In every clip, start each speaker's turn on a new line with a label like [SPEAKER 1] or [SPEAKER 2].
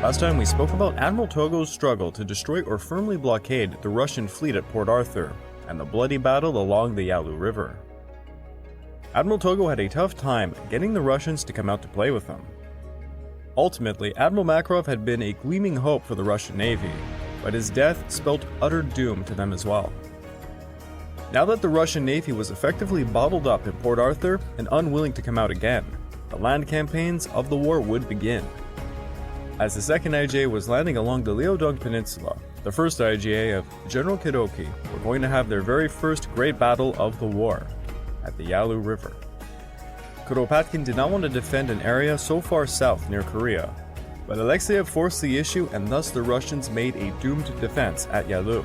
[SPEAKER 1] Last time we spoke about Admiral Togo's struggle to destroy or firmly blockade the Russian fleet at Port Arthur, and the bloody battle along the Yalu River. Admiral Togo had a tough time getting the Russians to come out to play with him. Ultimately, Admiral Makarov had been a gleaming hope for the Russian Navy, but his death spelled utter doom to them as well. Now that the Russian Navy was effectively bottled up in Port Arthur and unwilling to come out again, the land campaigns of the war would begin. As the 2nd IJA was landing along the Leong Peninsula, the 1st IJA of General Kuroki were going to have their very first great battle of the war at the Yalu River. Kuropatkin did not want to defend an area so far south near Korea, but Alexeyev forced the issue and thus the Russians made a doomed defense at Yalu.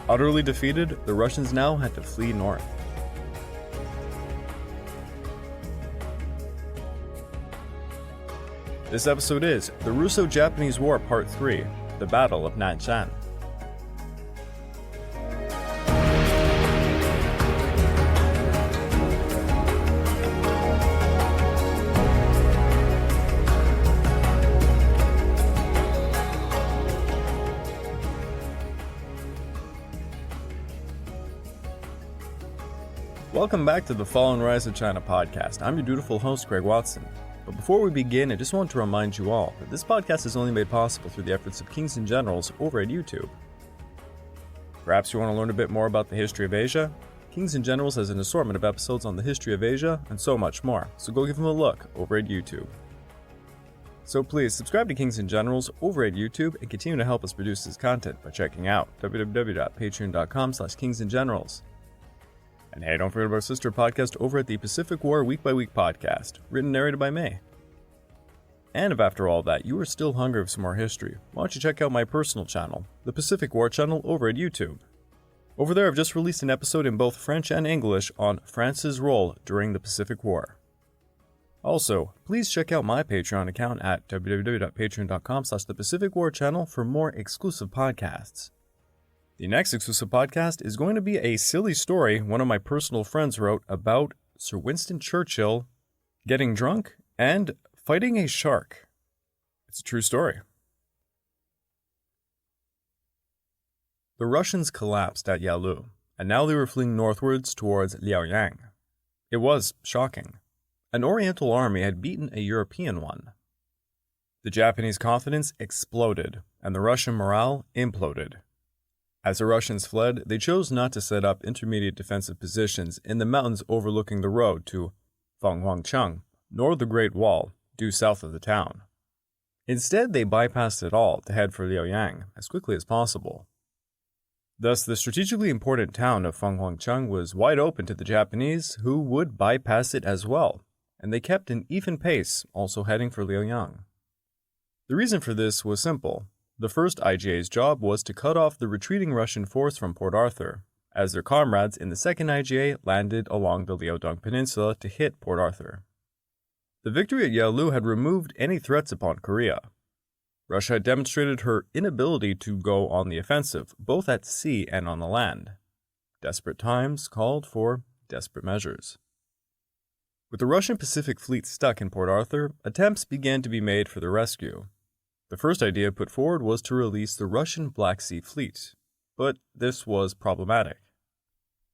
[SPEAKER 1] Utterly defeated, the Russians now had to flee north. This episode is the Russo-Japanese War Part 3, the Battle of Nanshan. Welcome back to the Fall and Rise of China podcast. I'm your dutiful host, Greg Watson. But before we begin, I just want to remind you all that this podcast is only made possible through the efforts of Kings and Generals over at YouTube. Perhaps you want to learn a bit more about the history of Asia? Kings and Generals has an assortment of episodes on the history of Asia and so much more, so go give them a look over at YouTube. So please subscribe to Kings and Generals over at YouTube and continue to help us produce this content by checking out www.patreon.com/kingsandgenerals. And hey, don't forget about our sister podcast over at the Pacific War Week by Week podcast, written and narrated by me. And if after all that you are still hungry for some more history, why don't you check out my personal channel, the Pacific War channel over at YouTube. Over there I've just released an episode in both French and English on France's role during the Pacific War. Also, please check out my Patreon account at www.patreon.com/thepacificwarchannel for more exclusive podcasts. The next exclusive podcast is going to be a silly story one of my personal friends wrote about Sir Winston Churchill getting drunk and fighting a shark. It's a true story. The Russians collapsed at Yalu, and now they were fleeing northwards towards Liaoyang. It was shocking. An Oriental army had beaten a European one. The Japanese confidence exploded, and the Russian morale imploded. As the Russians fled, they chose not to set up intermediate defensive positions in the mountains overlooking the road to Fenghuangcheng, nor the Great Wall, due south of the town. Instead, they bypassed it all to head for Liaoyang as quickly as possible. Thus, the strategically important town of Fenghuangcheng was wide open to the Japanese, who would bypass it as well, and they kept an even pace, also heading for Liaoyang. The reason for this was simple. The 1st IJA's job was to cut off the retreating Russian force from Port Arthur, as their comrades in the 2nd IJA landed along the Leong Peninsula to hit Port Arthur. The victory at Yalu had removed any threats upon Korea. Russia had demonstrated her inability to go on the offensive, both at sea and on the land. Desperate times called for desperate measures. With the Russian Pacific Fleet stuck in Port Arthur, attempts began to be made for their rescue. The first idea put forward was to release the Russian Black Sea Fleet, but this was problematic.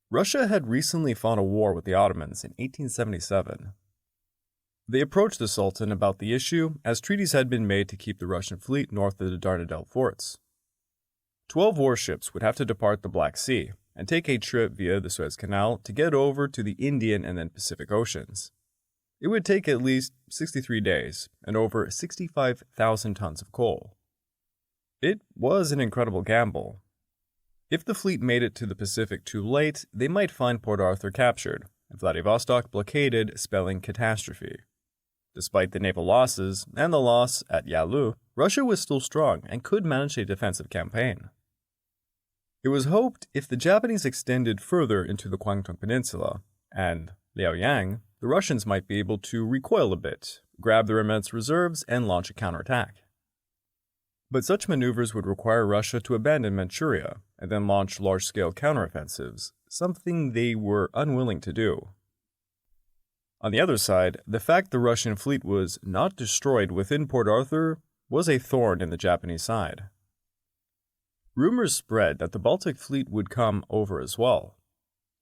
[SPEAKER 1] Russia had recently fought a war with the Ottomans in 1877. They approached the Sultan about the issue, as treaties had been made to keep the Russian fleet north of the Dardanelles forts. 12 warships would have to depart the Black Sea and take a trip via the Suez Canal to get over to the Indian and then Pacific Oceans. It would take at least 63 days and over 65,000 tons of coal. It was an incredible gamble. If the fleet made it to the Pacific too late, they might find Port Arthur captured, and Vladivostok blockaded, spelling catastrophe. Despite the naval losses and the loss at Yalu, Russia was still strong and could manage a defensive campaign. It was hoped if the Japanese extended further into the Guangdong Peninsula and Liaoyang, the Russians might be able to recoil a bit, grab their immense reserves, and launch a counterattack. But such maneuvers would require Russia to abandon Manchuria and then launch large-scale counteroffensives, something they were unwilling to do. On the other side, the fact the Russian fleet was not destroyed within Port Arthur was a thorn in the Japanese side. Rumors spread that the Baltic Fleet would come over as well.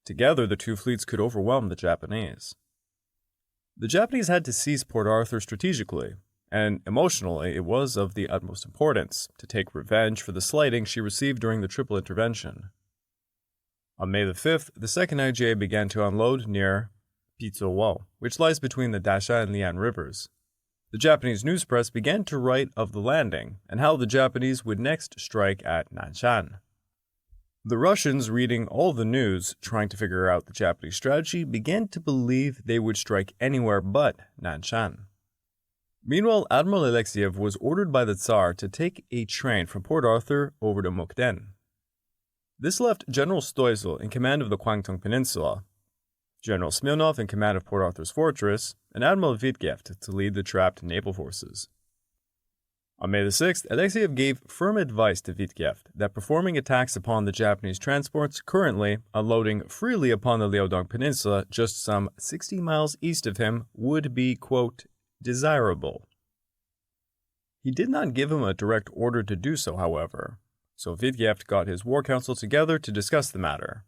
[SPEAKER 1] Together, the two fleets could overwhelm the Japanese. The Japanese had to seize Port Arthur strategically, and emotionally it was of the utmost importance to take revenge for the slighting she received during the Triple Intervention. On May the 5th, the 2nd IJA began to unload near Pitsuo, which lies between the Dasha and Lian rivers. The Japanese news press began to write of the landing and how the Japanese would next strike at Nanshan. The Russians, reading all the news, trying to figure out the Japanese strategy, began to believe they would strike anywhere but Nanshan. Meanwhile, Admiral Alexiev was ordered by the Tsar to take a train from Port Arthur over to Mukden. This left General Stoessel in command of the Kwangtung Peninsula, General Smirnov in command of Port Arthur's fortress, and Admiral Wittgeft to lead the trapped naval forces. On May the 6th, Alexiev gave firm advice to Wittgeft that performing attacks upon the Japanese transports currently unloading freely upon the Leong Peninsula just some 60 miles east of him would be, quote, desirable. He did not give him a direct order to do so, however, so Wittgeft got his war council together to discuss the matter.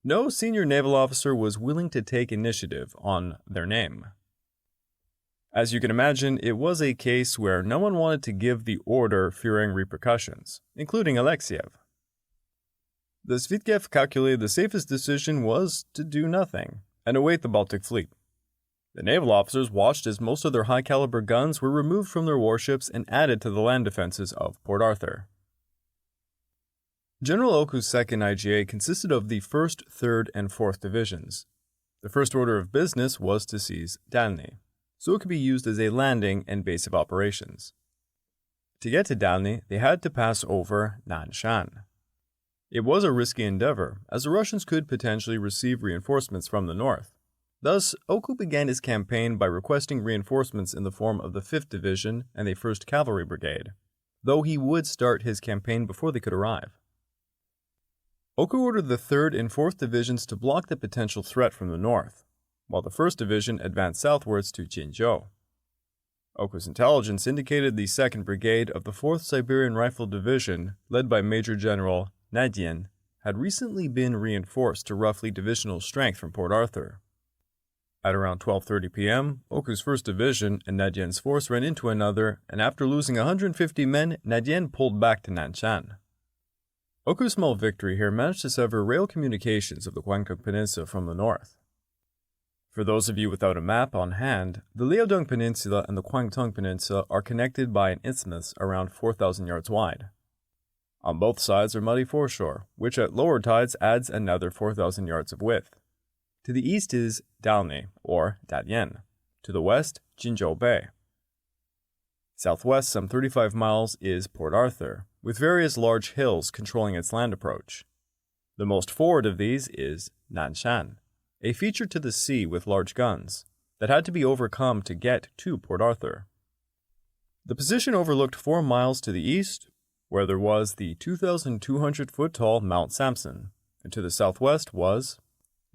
[SPEAKER 1] No senior naval officer was willing to take initiative on their name. As you can imagine, it was a case where no one wanted to give the order fearing repercussions, including Alexiev. Thus Wittgeft calculated the safest decision was to do nothing and await the Baltic Fleet. The naval officers watched as most of their high-caliber guns were removed from their warships and added to the land defenses of Port Arthur. General Oku's 2nd IJA consisted of the 1st, 3rd, and 4th Divisions. The first order of business was to seize Dalny, so it could be used as a landing and base of operations. To get to Dalny, they had to pass over Nanshan. It was a risky endeavor, as the Russians could potentially receive reinforcements from the north. Thus, Oku began his campaign by requesting reinforcements in the form of the 5th Division and the 1st Cavalry Brigade, though he would start his campaign before they could arrive. Oku ordered the 3rd and 4th Divisions to block the potential threat from the north, while the 1st Division advanced southwards to Jinzhou. Oku's intelligence indicated the 2nd Brigade of the 4th Siberian Rifle Division, led by Major General Nadien, had recently been reinforced to roughly divisional strength from Port Arthur. At around 12:30 p.m., Oku's 1st Division and Nadien's force ran into another, and after losing 150 men, Nadien pulled back to Nanshan. Oku's small victory here managed to sever rail communications of the Kwangtung Peninsula from the north. For those of you without a map on hand, the Liaodong Peninsula and the Kwangtung Peninsula are connected by an isthmus around 4,000 yards wide. On both sides are muddy foreshore, which at lower tides adds another 4,000 yards of width. To the east is Dalny, or Dalian. To the west, Jinzhou Bay. Southwest, some 35 miles, is Port Arthur, with various large hills controlling its land approach. The most forward of these is Nanshan, a feature to the sea with large guns, that had to be overcome to get to Port Arthur. The position overlooked 4 miles to the east, where there was the 2,200-foot-tall Mount Samson, and to the southwest was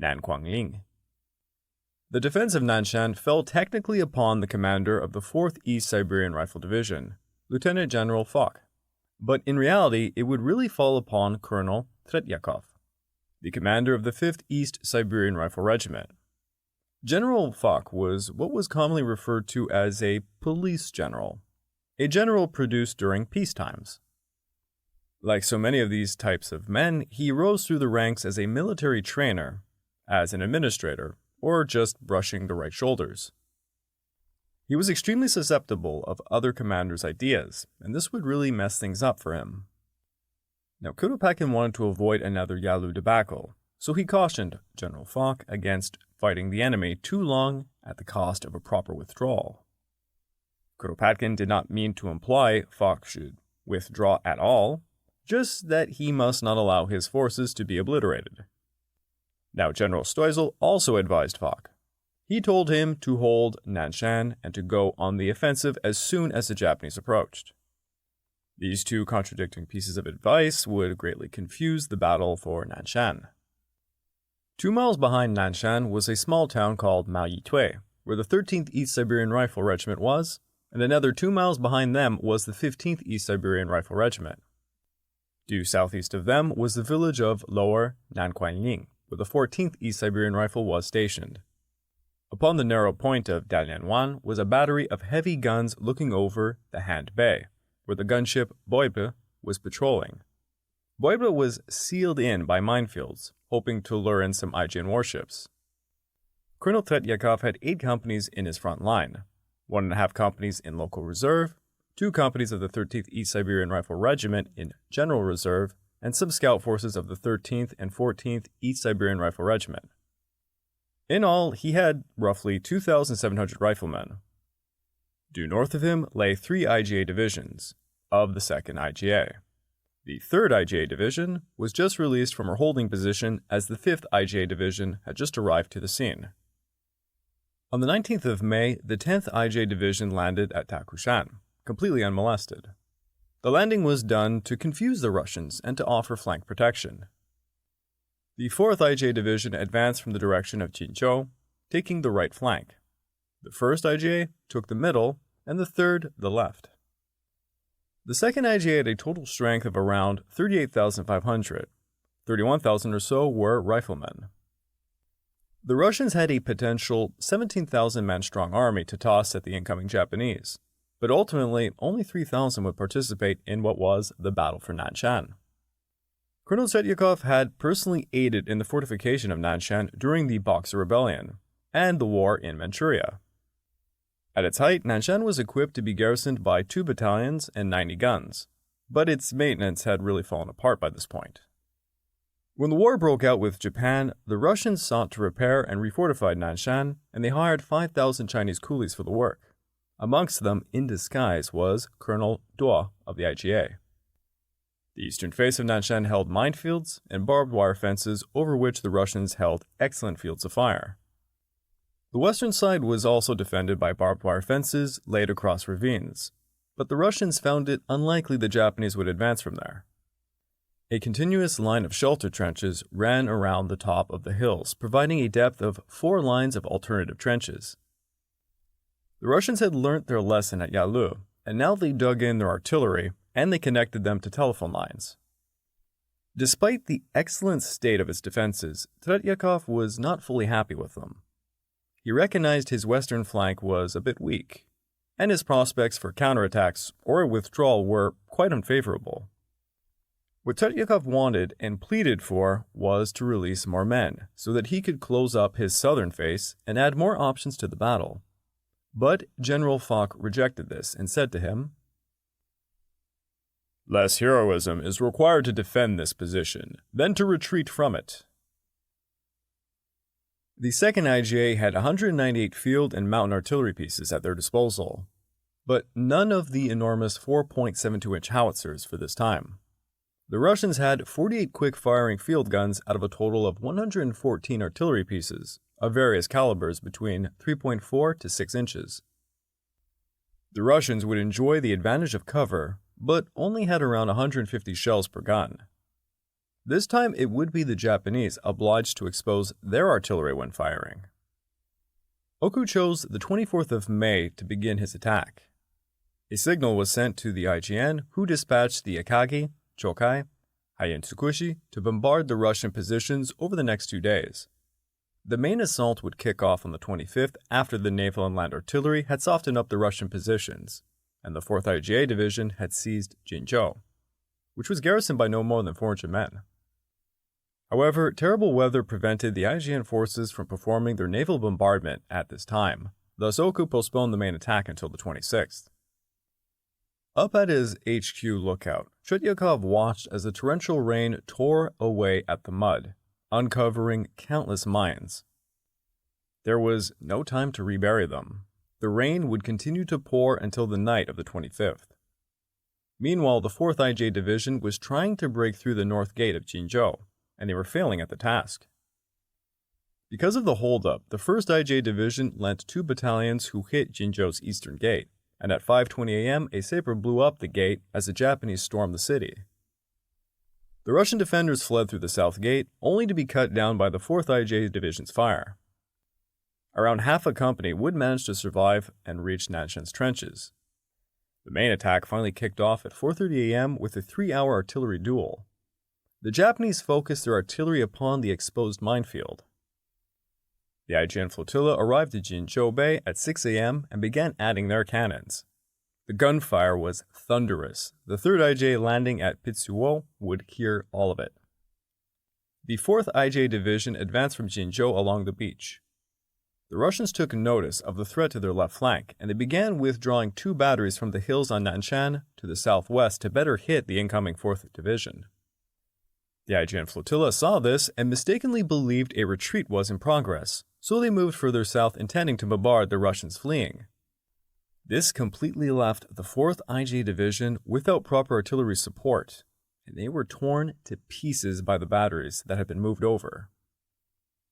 [SPEAKER 1] Nanquangling. The defense of Nanshan fell technically upon the commander of the 4th East Siberian Rifle Division, Lieutenant General Foch, but in reality it would really fall upon Colonel Tretyakov, the commander of the 5th East Siberian Rifle Regiment. General Foch was what was commonly referred to as a police general, a general produced during peace times. Like so many of these types of men, he rose through the ranks as a military trainer, as an administrator, or just brushing the right shoulders. He was extremely susceptible of other commanders' ideas, and this would really mess things up for him. Now, Kuropatkin wanted to avoid another Yalu debacle, so he cautioned General Foch against fighting the enemy too long at the cost of a proper withdrawal. Kuropatkin did not mean to imply Foch should withdraw at all, just that he must not allow his forces to be obliterated. Now, General Stoessel also advised Foch. He told him to hold Nanshan and to go on the offensive as soon as the Japanese approached. These two contradicting pieces of advice would greatly confuse the battle for Nanshan. 2 miles behind Nanshan was a small town called Maoyitui, where the 13th East Siberian Rifle Regiment was, and another 2 miles behind them was the 15th East Siberian Rifle Regiment. Due southeast of them was the village of Lower Nanquanling, where the 14th East Siberian Rifle was stationed. Upon the narrow point of Dalianwan was a battery of heavy guns looking over the Han Bay, where the gunship Boible was patrolling. Boible was sealed in by minefields, hoping to lure in some IJN warships. Colonel Tretyakov had 8 companies in his front line, 1.5 companies in local reserve, 2 companies of the 13th East Siberian Rifle Regiment in general reserve, and some scout forces of the 13th and 14th East Siberian Rifle Regiment. In all, he had roughly 2,700 riflemen. Due north of him lay 3 IGA divisions of the 2nd IGA. The 3rd IGA division was just released from her holding position as the 5th IGA division had just arrived to the scene. On the 19th of May, the 10th IGA division landed at Takushan, completely unmolested. The landing was done to confuse the Russians and to offer flank protection. The 4th IGA division advanced from the direction of Jinzhou, taking the right flank. The 1st IGA took the middle, and the 3rd the left. The 2nd IGA had a total strength of around 38,500. 31,000 or so were riflemen. The Russians had a potential 17,000-man strong army to toss at the incoming Japanese, but ultimately only 3,000 would participate in what was the Battle for Nanshan. Colonel Tretyakov had personally aided in the fortification of Nanshan during the Boxer Rebellion and the war in Manchuria. At its height, Nanshan was equipped to be garrisoned by 2 battalions and 90 guns, but its maintenance had really fallen apart by this point. When the war broke out with Japan, the Russians sought to repair and refortify Nanshan, and they hired 5,000 Chinese coolies for the work. Amongst them, in disguise, was Colonel Duo of the IGA. The eastern face of Nanshan held minefields and barbed wire fences over which the Russians held excellent fields of fire. The western side was also defended by barbed wire fences laid across ravines, but the Russians found it unlikely the Japanese would advance from there. A continuous line of shelter trenches ran around the top of the hills, providing a depth of 4 lines of alternative trenches. The Russians had learnt their lesson at Yalu, and now they dug in their artillery and they connected them to telephone lines. Despite the excellent state of its defenses, Tretyakov was not fully happy with them. He recognized his western flank was a bit weak, and his prospects for counterattacks or withdrawal were quite unfavorable. What Tretyakov wanted and pleaded for was to release more men, so that he could close up his southern face and add more options to the battle. But General Foch rejected this and said to him, "Less heroism is required to defend this position than to retreat from it." The 2nd IGA had 198 field and mountain artillery pieces at their disposal, but none of the enormous 4.72-inch howitzers for this time. The Russians had 48 quick-firing field guns out of a total of 114 artillery pieces of various calibers between 3.4 to 6 inches. The Russians would enjoy the advantage of cover, but only had around 150 shells per gun. This time it would be the Japanese obliged to expose their artillery when firing. Oku chose the 24th of May to begin his attack. A signal was sent to the IJN, who dispatched the Akagi, Chokai, Haien Tsukushi to bombard the Russian positions over the next 2 days. The main assault would kick off on the 25th after the naval and land artillery had softened up the Russian positions, and the 4th IGA division had seized Jinzhou, which was garrisoned by no more than 400 men. However, terrible weather prevented the IJN forces from performing their naval bombardment at this time, thus Oku postponed the main attack until the 26th. Up at his HQ lookout, Tretyakov watched as the torrential rain tore away at the mud, uncovering countless mines. There was no time to rebury them. The rain would continue to pour until the night of the 25th. Meanwhile, the 4th IJ Division was trying to break through the north gate of Jinzhou, and they were failing at the task. Because of the holdup, the 1st IJ Division lent 2 battalions who hit Jinzhou's eastern gate, and at 5:20 a.m. a saber blew up the gate as the Japanese stormed the city. The Russian defenders fled through the south gate, only to be cut down by the 4th IJ Division's fire. Around half a company would manage to survive and reach Nanshan's trenches, The main attack finally kicked off at 4:30 a.m. with a 3-hour artillery duel. The Japanese focused their artillery upon the exposed minefield. The IJN flotilla arrived at Jinzhou Bay at 6 a.m. and began adding their cannons. The gunfire was thunderous. The 3rd IJ landing at Pitsuo would hear all of it. The 4th IJ Division advanced from Jinzhou along the beach. The Russians took notice of the threat to their left flank, and they began withdrawing 2 batteries from the hills on Nanshan to the southwest to better hit the incoming 4th Division. The IJN flotilla saw this and mistakenly believed a retreat was in progress, so they moved further south intending to bombard the Russians fleeing. This completely left the 4th IJ Division without proper artillery support, and they were torn to pieces by the batteries that had been moved over.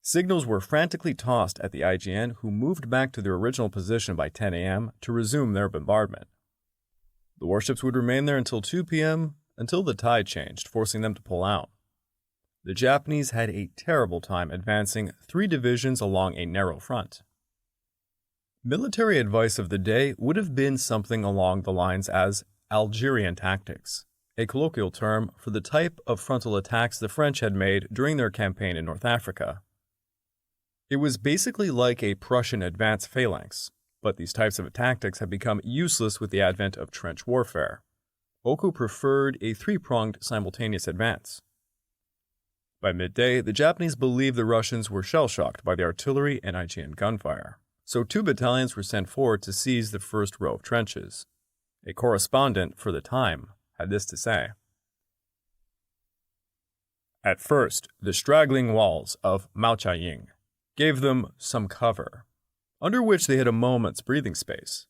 [SPEAKER 1] Signals were frantically tossed at the IJN, who moved back to their original position by 10 a.m. to resume their bombardment. The warships would remain there until 2 p.m., until the tide changed, forcing them to pull out. The Japanese had a terrible time advancing 3 divisions along a narrow front. Military advice of the day would have been something along the lines as Algerian tactics, a colloquial term for the type of frontal attacks the French had made during their campaign in North Africa. It was basically like a Prussian advance phalanx, but these types of tactics had become useless with the advent of trench warfare. Oku preferred a 3-pronged simultaneous advance. By midday, the Japanese believed the Russians were shell-shocked by the artillery and IJN gunfire, so 2 battalions were sent forward to seize the first row of trenches. A correspondent for the time had this to say. At first, the straggling walls of Maojiaying gave them some cover, under which they had a moment's breathing space.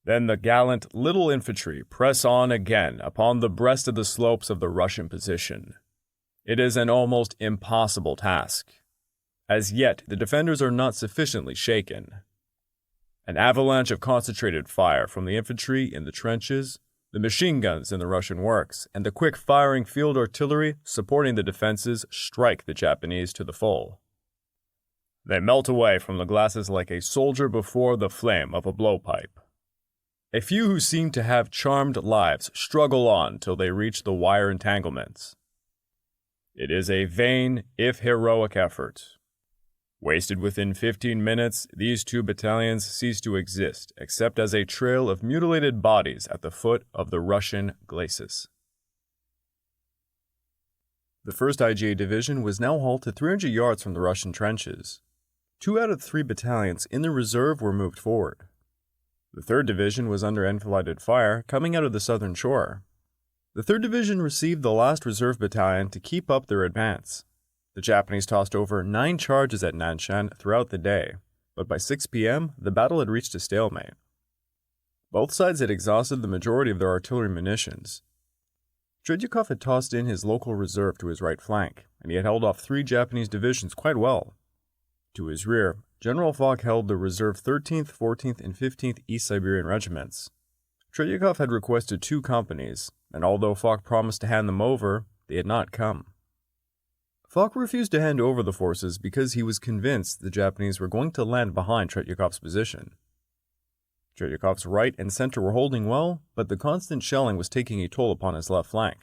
[SPEAKER 1] Then the gallant little infantry press on again upon the breast of the slopes of the Russian position. It is an almost impossible task. As yet, the defenders are not sufficiently shaken. An avalanche of concentrated fire from the infantry in the trenches, the machine guns in the Russian works, and the quick-firing field artillery supporting the defenses strike the Japanese to the full. They melt away from the glasses like a soldier before the flame of a blowpipe. A few who seem to have charmed lives struggle on till they reach the wire entanglements. It is a vain, if heroic effort. Wasted within 15 minutes, these 2 battalions cease to exist, except as a trail of mutilated bodies at the foot of the Russian glacis. The 1st IJA Division was now halted 300 yards from the Russian trenches. 2 out of 3 battalions in the reserve were moved forward. The 3rd Division was under enfilade fire coming out of the southern shore. The 3rd Division received the last reserve battalion to keep up their advance. The Japanese tossed over 9 charges at Nanshan throughout the day, but by 6 p.m., the battle had reached a stalemate. Both sides had exhausted the majority of their artillery munitions. Tretyakov had tossed in his local reserve to his right flank, and he had held off 3 Japanese divisions quite well. To his rear, General Foch held the reserve 13th, 14th, and 15th East Siberian regiments. Tretyakov had requested 2 companies, and although Foch promised to hand them over, they had not come. Foch refused to hand over the forces because he was convinced the Japanese were going to land behind Tretyakov's position. Tretyakov's right and center were holding well, but the constant shelling was taking a toll upon his left flank.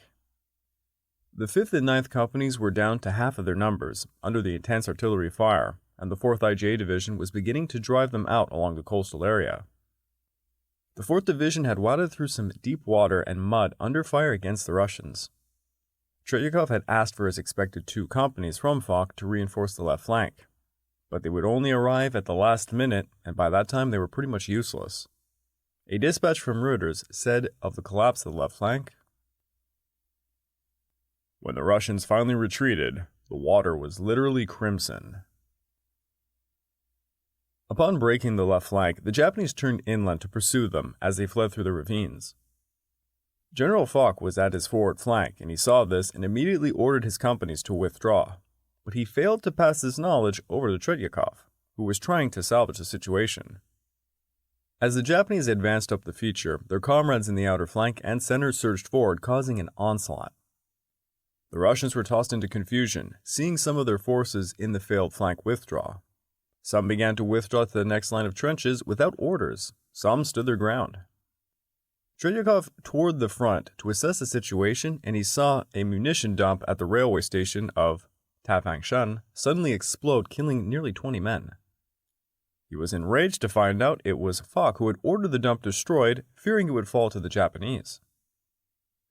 [SPEAKER 1] The 5th and 9th companies were down to half of their numbers, under the intense artillery fire, and the 4th IJA Division was beginning to drive them out along the coastal area. The 4th Division had waded through some deep water and mud under fire against the Russians. Tretyakov had asked for his expected 2 companies from Foch to reinforce the left flank, but they would only arrive at the last minute, and by that time they were pretty much useless. A dispatch from Reuters said of the collapse of the left flank, "When the Russians finally retreated, the water was literally crimson." Upon breaking the left flank, the Japanese turned inland to pursue them as they fled through the ravines. General Foch was at his forward flank, and he saw this and immediately ordered his companies to withdraw, but he failed to pass this knowledge over to Tretyakov, who was trying to salvage the situation. As the Japanese advanced up the feature, their comrades in the outer flank and center surged forward, causing an onslaught. The Russians were tossed into confusion, seeing some of their forces in the failed flank withdraw. Some began to withdraw to the next line of trenches without orders. Some stood their ground. Tretyakov toured the front to assess the situation, and he saw a munition dump at the railway station of Tafangshan suddenly explode, killing nearly 20 men. He was enraged to find out it was Foch who had ordered the dump destroyed, fearing it would fall to the Japanese.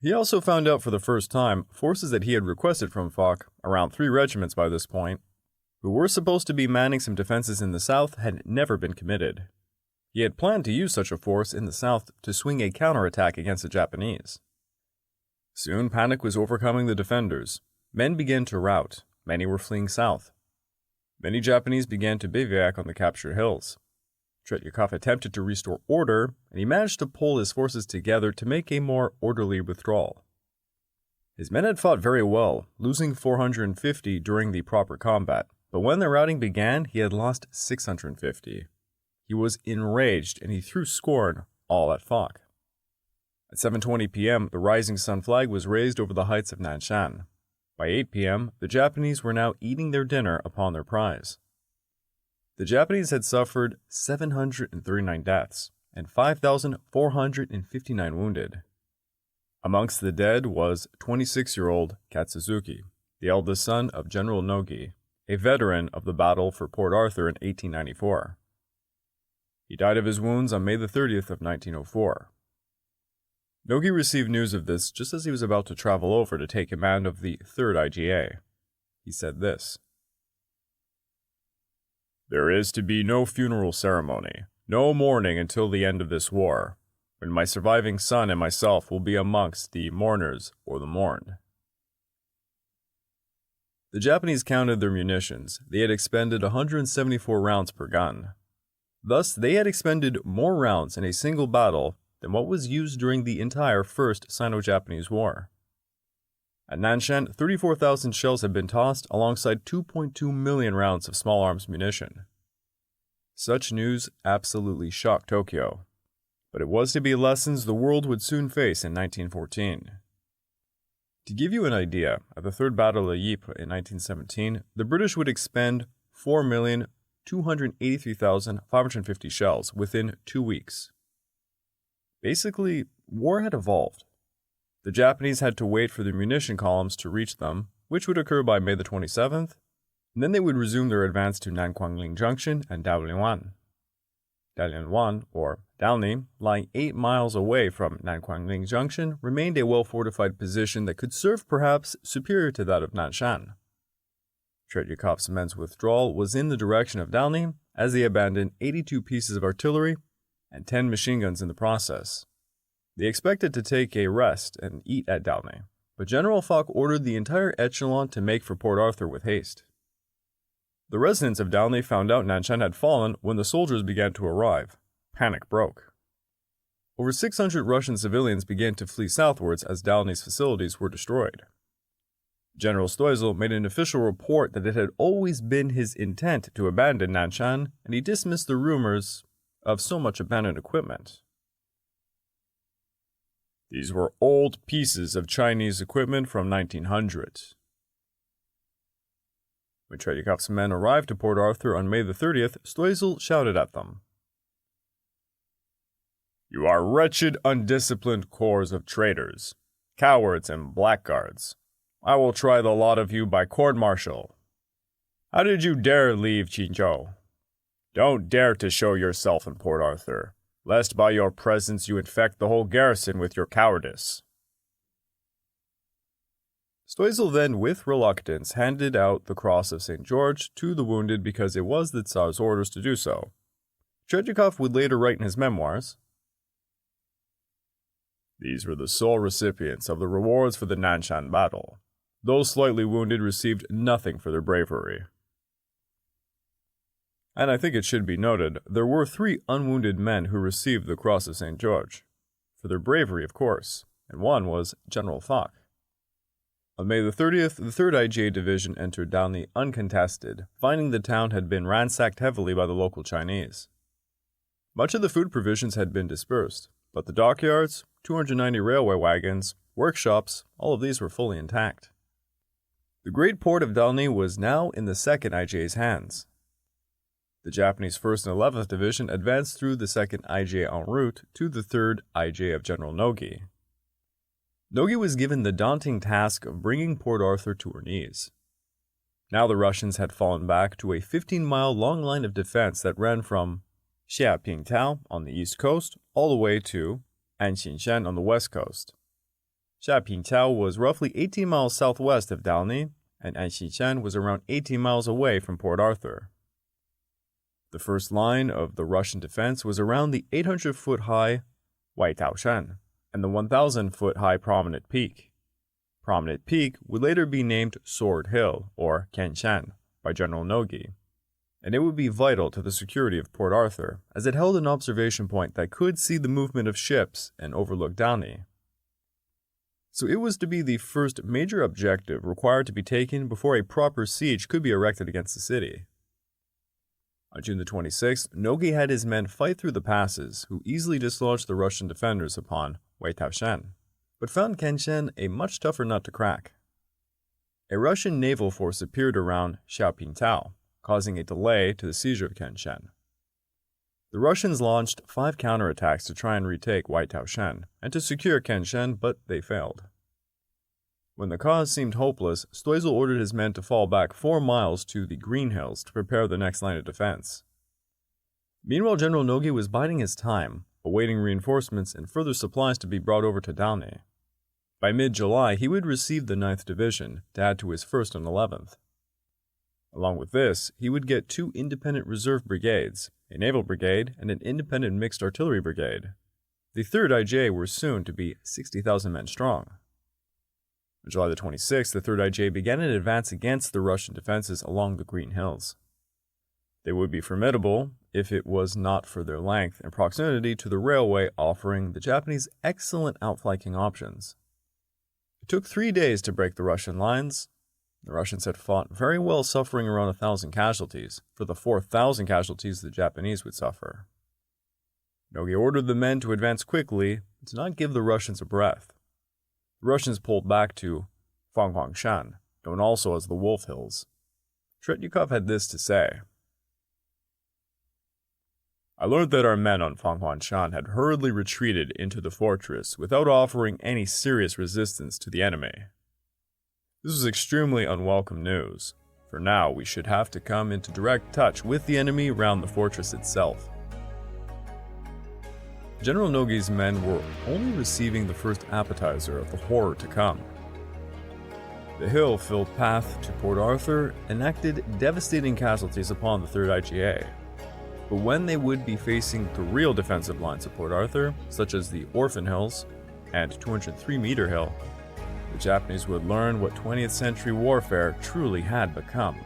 [SPEAKER 1] He also found out for the first time forces that he had requested from Foch, around 3 regiments by this point, who were supposed to be manning some defenses in the south, had never been committed. He had planned to use such a force in the south to swing a counterattack against the Japanese. Soon panic was overcoming the defenders. Men began to rout. Many were fleeing south. Many Japanese began to bivouac on the captured hills. Tretyakov attempted to restore order, and he managed to pull his forces together to make a more orderly withdrawal. His men had fought very well, losing 450 during the proper combat, but when the routing began, he had lost 650. He was enraged, and he threw scorn all at Foch. At 7:20 p.m., the rising sun flag was raised over the heights of Nanshan. By 8 p.m., the Japanese were now eating their dinner upon their prize. The Japanese had suffered 739 deaths and 5,459 wounded. Amongst the dead was 26-year-old Katsuzuki, the eldest son of General Nogi, a veteran of the battle for Port Arthur in 1894. He died of his wounds on May the 30th of 1904. Nogi received news of this just as he was about to travel over to take command of the 3rd IGA. He said this: "There is to be no funeral ceremony, no mourning until the end of this war, when my surviving son and myself will be amongst the mourners or the mourned." The Japanese counted their munitions. They had expended 174 rounds per gun. Thus, they had expended more rounds in a single battle than what was used during the entire First Sino-Japanese War. At Nanshan, 34,000 shells had been tossed alongside 2.2 million rounds of small arms munition. Such news absolutely shocked Tokyo, but it was to be lessons the world would soon face in 1914. To give you an idea, at the Third Battle of Ypres in 1917, the British would expend 4,283,550 shells within 2 weeks. Basically, war had evolved. The Japanese had to wait for the munition columns to reach them, which would occur by May the 27th, and then they would resume their advance to Nanquangling Junction and Dalian. Dalian, or Dalny, lying 8 miles away from Nanquangling Junction, remained a well-fortified position that could serve perhaps superior to that of Nanshan. Tretyakov's men's withdrawal was in the direction of Dalny, as they abandoned 82 pieces of artillery and 10 machine guns in the process. They expected to take a rest and eat at Dalny, but General Foch ordered the entire echelon to make for Port Arthur with haste. The residents of Dalny found out Nanshan had fallen when the soldiers began to arrive. Panic broke. Over 600 Russian civilians began to flee southwards as Dalny's facilities were destroyed. General Stoessel made an official report that it had always been his intent to abandon Nanshan, and he dismissed the rumors of so much abandoned equipment. These were old pieces of Chinese equipment from 1900. When Tretyakov's men arrived to Port Arthur on May the 30th, Stoessel shouted at them, "You are wretched, undisciplined corps of traitors, cowards and blackguards. I will try the lot of you by court-martial. How did you dare leave Qinzhou? Don't dare to show yourself in Port Arthur, lest by your presence you infect the whole garrison with your cowardice." Stoessel then, with reluctance, handed out the Cross of St. George to the wounded because it was the Tsar's orders to do so. Tretyakov would later write in his memoirs, "These were the sole recipients of the rewards for the Nanshan battle. Those slightly wounded received nothing for their bravery." And I think it should be noted, there were 3 unwounded men who received the Cross of St. George, for their bravery, of course, and one was General Foch. On May the 30th, the 3rd IGA Division entered Dalny uncontested, finding the town had been ransacked heavily by the local Chinese. Much of the food provisions had been dispersed, but the dockyards, 290 railway wagons, workshops, all of these were fully intact. The great port of Dalny was now in the 2nd IGA's hands. The Japanese 1st and 11th Division advanced through the 2nd IJ en route to the 3rd IJ of General Nogi. Nogi was given the daunting task of bringing Port Arthur to her knees. Now the Russians had fallen back to a 15-mile long line of defense that ran from Xiapingtao on the east coast all the way to Anxinshan on the west coast. Xiapingtao was roughly 18 miles southwest of Dalny, and Anxinshan was around 18 miles away from Port Arthur. The first line of the Russian defense was around the 800-foot-high Waitaoshan and the 1,000-foot-high Prominent Peak. Prominent Peak would later be named Sword Hill, or Kenshan, by General Nogi, and it would be vital to the security of Port Arthur, as it held an observation point that could see the movement of ships and overlook Dalny. So it was to be the first major objective required to be taken before a proper siege could be erected against the city. On June the 26th, Nogi had his men fight through the passes, who easily dislodged the Russian defenders upon Waitaoshan, but found Kenshan a much tougher nut to crack. A Russian naval force appeared around Xiaopingtao, causing a delay to the seizure of Kenshan. The Russians launched 5 counterattacks to try and retake Waitaoshan and to secure Kenshan, but they failed. When the cause seemed hopeless, Stoessel ordered his men to fall back 4 miles to the Green Hills to prepare the next line of defense. Meanwhile, General Nogi was biding his time, awaiting reinforcements and further supplies to be brought over to Dalny. By mid-July, he would receive the 9th Division to add to his 1st and 11th. Along with this, he would get 2 independent reserve brigades, a naval brigade and an independent mixed artillery brigade. The 3rd IJ were soon to be 60,000 men strong. On July the 26th, the 3rd IJ began an advance against the Russian defenses along the Green Hills. They would be formidable if it was not for their length and proximity to the railway, offering the Japanese excellent outflanking options. It took 3 days to break the Russian lines. The Russians had fought very well, suffering around 1,000 casualties, for the 4,000 casualties the Japanese would suffer. Nogi ordered the men to advance quickly and to not give the Russians a breath. The Russians pulled back to Fanghuangshan, known also as the Wolf Hills. Tretyakov had this to say: "I learned that our men on Fanghuangshan had hurriedly retreated into the fortress without offering any serious resistance to the enemy. This was extremely unwelcome news, for now we should have to come into direct touch with the enemy around the fortress itself." General Nogi's men were only receiving the first appetizer of the horror to come. The hill-filled path to Port Arthur enacted devastating casualties upon the 3rd IGA. But when they would be facing the real defensive lines of Port Arthur, such as the Orphan Hills and 203-meter Hill, the Japanese would learn what 20th century warfare truly had become.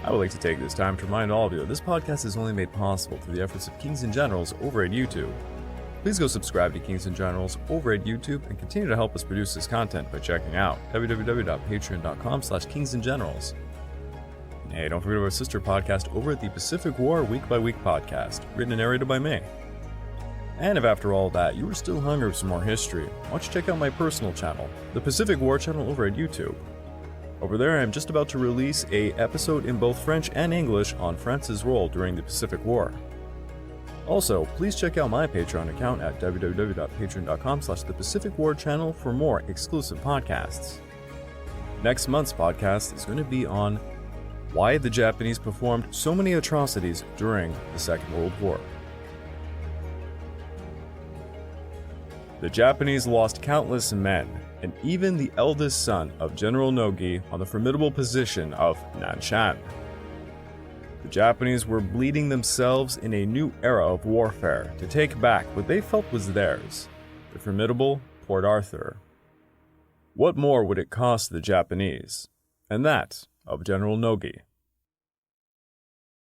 [SPEAKER 1] I would like to take this time to remind all of you that this podcast is only made possible through the efforts of Kings and Generals over at YouTube. Please go subscribe to Kings and Generals over at YouTube and continue to help us produce this content by checking out www.patreon.com/kingsandgenerals. And hey, don't forget about our sister podcast over at the Pacific War Week by Week podcast, written and narrated by me. And if after all that you are still hungry for some more history, why don't you check out my personal channel, the Pacific War channel over at YouTube. Over there, I'm just about to release an episode in both French and English on France's role during the Pacific War. Also, please check out my Patreon account at www.patreon.com/thepacificwarchannel for more exclusive podcasts. Next month's podcast is going to be on why the Japanese performed so many atrocities during the Second World War. The Japanese lost countless men, and even the eldest son of General Nogi on the formidable position of Nanshan. The Japanese were bleeding themselves in a new era of warfare to take back what they felt was theirs, the formidable Port Arthur. What more would it cost the Japanese? And that of General Nogi.